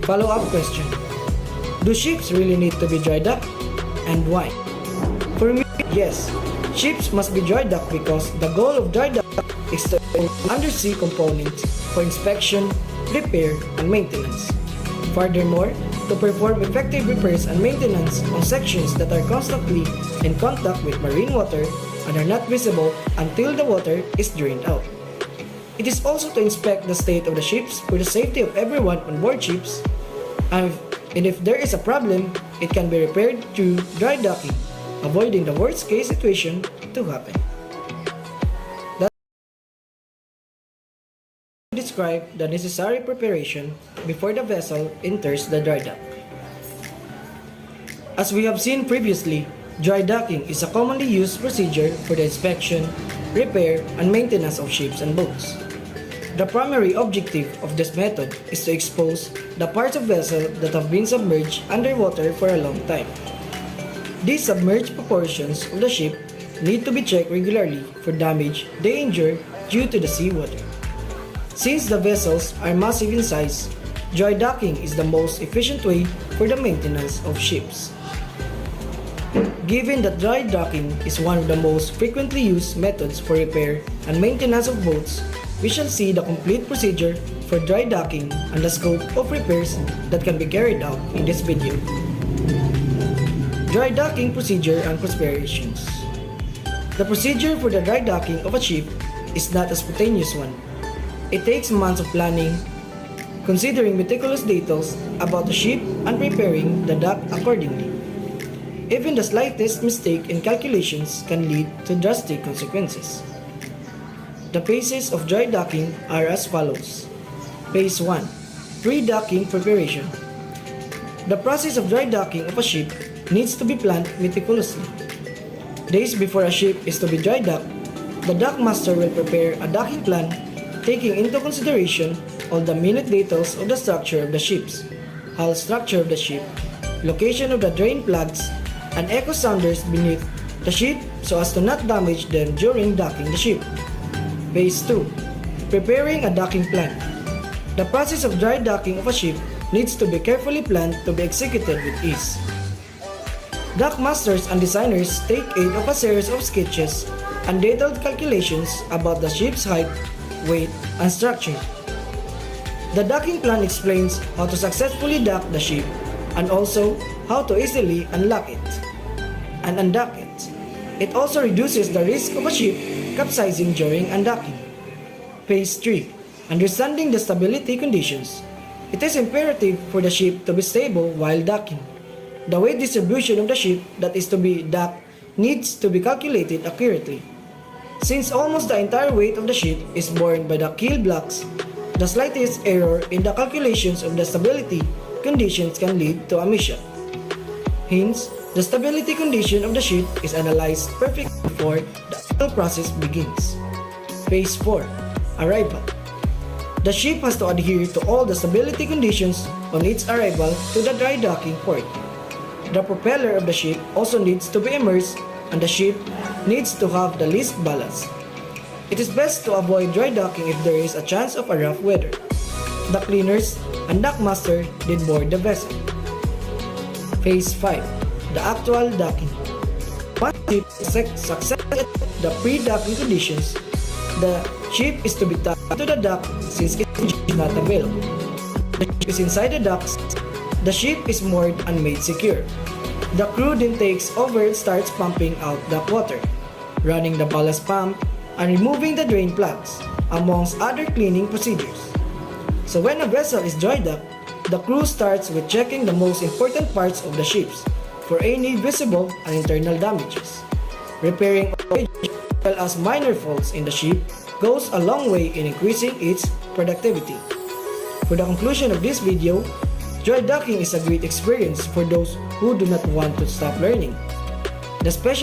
Follow-up question. Do ships really need to be dry docked? And why? For me, yes. Ships must be dry docked because the goal of dry dock is to undersea components for inspection, repair, and maintenance. Furthermore, to perform effective repairs and maintenance on sections that are constantly in contact with marine water and are not visible until the water is drained out. It is also to inspect the state of the ships for the safety of everyone on board ships, and if there is a problem, it can be repaired through dry docking, avoiding the worst case situation to happen. Describe the necessary preparation before the vessel enters the dry dock. As we have seen previously, dry docking is a commonly used procedure for the inspection, repair, and maintenance of ships and boats. The primary objective of this method is to expose the parts of vessel that have been submerged underwater for a long time. These submerged portions of the ship need to be checked regularly for damage they injure due to the seawater. Since the vessels are massive in size, dry docking is the most efficient way for the maintenance of ships. Given that dry docking is one of the most frequently used methods for repair and maintenance of boats, we shall see the complete procedure for dry docking and the scope of repairs that can be carried out in this video. Dry docking procedure and preparations. The procedure for the dry docking of a ship is not a spontaneous one. It takes months of planning, considering meticulous details about the ship and preparing the dock accordingly. Even the slightest mistake in calculations can lead to drastic consequences. The phases of dry docking are as follows. Phase 1. Pre-docking preparation. The process of dry docking of a ship needs to be planned meticulously. Days before a ship is to be dry docked, the dockmaster will prepare a docking plan taking into consideration all the minute details of the structure of the ships, hull structure of the ship, location of the drain plugs, and echo sounders beneath the ship so as to not damage them during docking the ship. Phase 2. Preparing a docking plan. The process of dry docking of a ship needs to be carefully planned to be executed with ease. Dockmasters and designers take aid of a series of sketches and detailed calculations about the ship's height, weight, and structure. The docking plan explains how to successfully dock the ship and also how to easily unlock it and undock it. It also reduces the risk of a ship capsizing during undocking. Phase 3. Understanding the stability conditions. It is imperative for the ship to be stable while docking. The weight distribution of the ship that is to be docked needs to be calculated accurately. Since almost the entire weight of the ship is borne by the keel blocks, the slightest error in the calculations of the stability conditions can lead to a mishap. Hence, the stability condition of the ship is analyzed perfectly before the actual process begins. Phase 4. Arrival. The ship has to adhere to all the stability conditions on its arrival to the dry docking port. The propeller of the ship also needs to be immersed and the ship needs to have the least ballast. It is best to avoid dry docking if there is a chance of a rough weather. The cleaners and dockmaster did board the vessel. Phase 5. The actual docking. Once the ship successfully the pre-docking conditions, the ship is to be tied to the dock since it is not available. The ship is inside the docks. The ship is moored and made secure. The crew then takes over and starts pumping out dock water, running the ballast pump, and removing the drain plugs, amongst other cleaning procedures. So when a vessel is dry docked, the crew starts with checking the most important parts of the ships for any visible and internal damages. Repairing as well as minor faults in the ship goes a long way in increasing its productivity. For the conclusion of this video, dry docking is a great experience for those who do not want to stop learning. The special